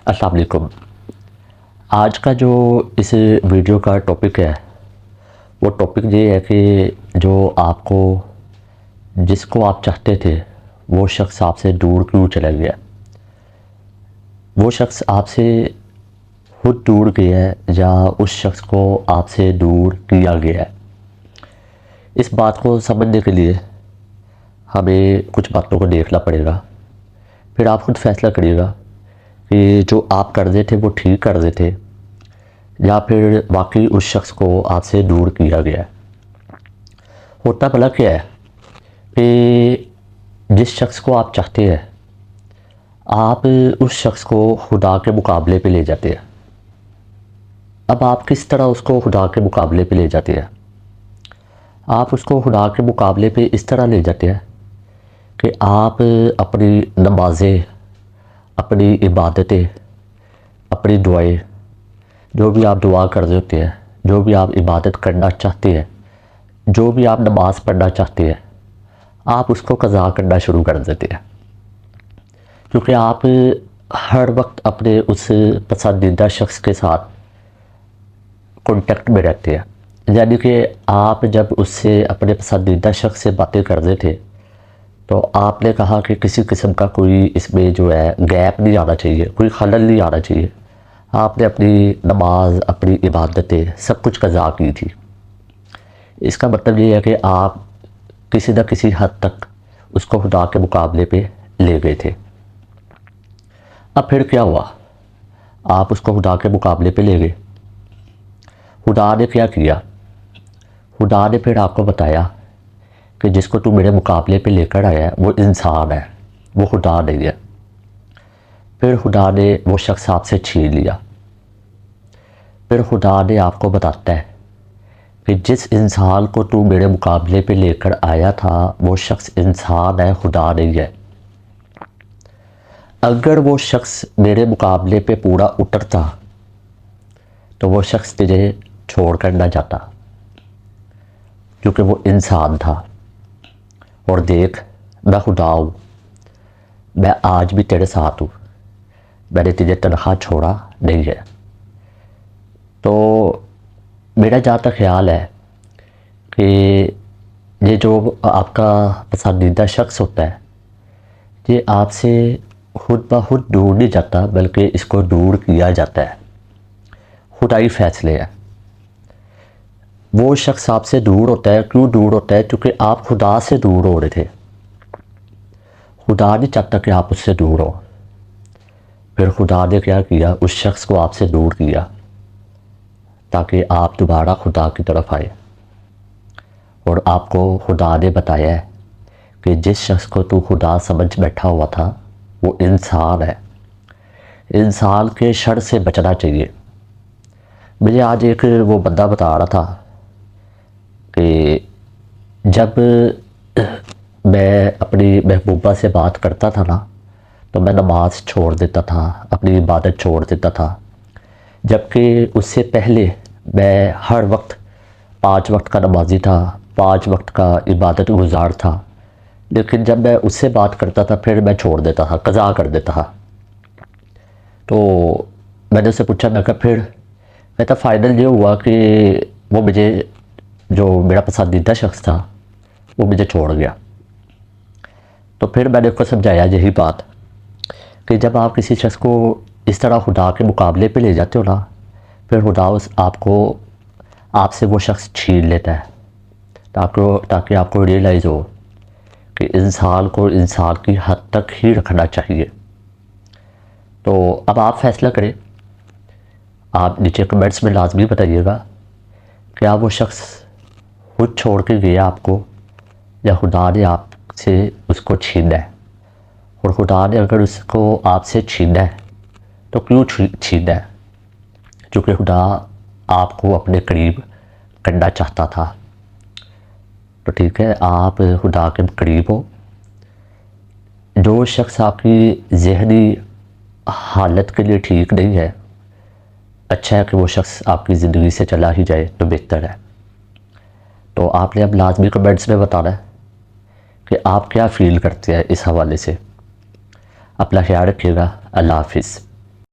السلام علیکم۔ آج کا جو اس ویڈیو کا ٹاپک ہے وہ ٹاپک یہ ہے کہ جس کو آپ چاہتے تھے وہ شخص آپ سے دور کیوں چلا گیا۔ وہ شخص آپ سے خود دور گیا ہے یا اس شخص کو آپ سے دور کیا گیا ہے۔ اس بات کو سمجھنے کے لیے ہمیں کچھ باتوں کو دیکھنا پڑے گا، پھر آپ خود فیصلہ کریے گا کہ جو آپ کر رہے تھے وہ ٹھیک کر رہے تھے یا پھر واقعی اس شخص کو آپ سے دور کیا گیا ہے۔ ہوتا بھلا کیا ہے کہ جس شخص کو آپ چاہتے ہیں آپ اس شخص کو خدا کے مقابلے پہ لے جاتے ہیں۔ اب آپ کس طرح اس کو خدا کے مقابلے پہ لے جاتے ہیں؟ آپ اس کو خدا کے مقابلے پہ اس طرح لے جاتے ہیں کہ آپ اپنی نمازیں، اپنی عبادتیں، اپنی دعائیں، جو بھی آپ دعا کر رہے ہوتے ہیں، جو بھی آپ عبادت کرنا چاہتے ہیں، جو بھی آپ نماز پڑھنا چاہتے ہیں، آپ اس کو قضا کرنا شروع کر دیتے ہیں، کیونکہ آپ ہر وقت اپنے اس پسندیدہ شخص کے ساتھ کانٹیکٹ میں رہتے ہیں۔ یعنی کہ آپ جب اس سے اپنے پسندیدہ شخص سے باتیں کر رہے تھے تو آپ نے کہا کہ کسی قسم کا کوئی اس میں جو ہے گیپ نہیں آنا چاہیے، کوئی خلل نہیں آنا چاہیے۔ آپ نے اپنی نماز، اپنی عبادتیں سب کچھ قضا کی تھی۔ اس کا مطلب یہ ہے کہ آپ کسی نہ کسی حد تک اس کو خدا کے مقابلے پہ لے گئے تھے۔ اب پھر کیا ہوا؟ آپ اس کو خدا کے مقابلے پہ لے گئے۔ خدا نے کیا کیا؟ خدا نے پھر آپ کو بتایا کہ جس کو تو میرے مقابلے پہ لے کر آیا ہے وہ انسان ہے، وہ خدا نہیں ہے۔ پھر خدا نے وہ شخص آپ سے چھین لیا۔ پھر خدا نے آپ کو بتاتا ہے کہ جس انسان کو تو میرے مقابلے پہ لے کر آیا تھا وہ شخص انسان ہے، خدا نہیں ہے۔ اگر وہ شخص میرے مقابلے پہ پورا اترتا تو وہ شخص تجھے چھوڑ کر نہ جاتا، کیونکہ وہ انسان تھا۔ اور دیکھ، میں خدا ہوں، میں آج بھی تیرے ساتھ ہوں، میں نے تجھے تنہا چھوڑا نہیں ہے۔ تو میرا جہاں تک خیال ہے کہ یہ جو آپ کا پسندیدہ شخص ہوتا ہے یہ آپ سے خود بخود دور نہیں جاتا، بلکہ اس کو دور کیا جاتا ہے۔ خدائی فیصلے ہیں۔ وہ شخص آپ سے دور ہوتا ہے، کیوں دور ہوتا ہے؟ کیونکہ آپ خدا سے دور ہو رہے تھے۔ خدا نہیں چاہتا کہ آپ اس سے دور ہو۔ پھر خدا نے کیا کیا؟ اس شخص کو آپ سے دور کیا تاکہ آپ دوبارہ خدا کی طرف آئے۔ اور آپ کو خدا نے بتایا ہے کہ جس شخص کو تو خدا سمجھ بیٹھا ہوا تھا وہ انسان ہے۔ انسان کے شر سے بچنا چاہیے۔ مجھے آج ایک وہ بندہ بتا رہا تھا کہ جب میں اپنی محبوبہ سے بات کرتا تھا نا تو میں نماز چھوڑ دیتا تھا، اپنی عبادت چھوڑ دیتا تھا، جبکہ اس سے پہلے میں ہر وقت 5 وقت کا نمازی تھا، 5 وقت کا عبادت گزار تھا۔ لیکن جب میں اس سے بات کرتا تھا پھر میں چھوڑ دیتا تھا، قضا کر دیتا تھا۔ تو میں نے اسے پوچھا، میں کہا پھر؟ کہتا فائنل یہ ہوا کہ وہ مجھے، جو میرا پسندیدہ شخص تھا وہ مجھے چھوڑ گیا۔ تو پھر میں نے اس کو سمجھایا یہی بات کہ جب آپ کسی شخص کو اس طرح خدا کے مقابلے پہ لے جاتے ہو نا، پھر خدا آپ سے وہ شخص چھین لیتا ہے تاکہ آپ کو ریئلائز ہو کہ انسان کو انسان کی حد تک ہی رکھنا چاہیے۔ تو اب آپ فیصلہ کریں، آپ نیچے کمنٹس میں لازمی بتائیے گا کیا وہ شخص خود چھوڑ کے گیا آپ کو یا خدا نے آپ سے اس کو چھینا ہے؟ اور خدا نے اگر اس کو آپ سے چھینا ہے تو کیوں چھینا ہے؟ کیونکہ خدا آپ کو اپنے قریب کرنا چاہتا تھا۔ تو ٹھیک ہے، آپ خدا کے قریب ہو۔ جو شخص آپ کی ذہنی حالت کے لیے ٹھیک نہیں ہے، اچھا ہے کہ وہ شخص آپ کی زندگی سے چلا ہی جائے تو بہتر ہے۔ تو آپ نے اب لازمی کمنٹس میں بتانا ہے کہ آپ کیا فیل کرتے ہیں اس حوالے سے۔ اپنا خیال رکھیے گا۔ اللہ حافظ۔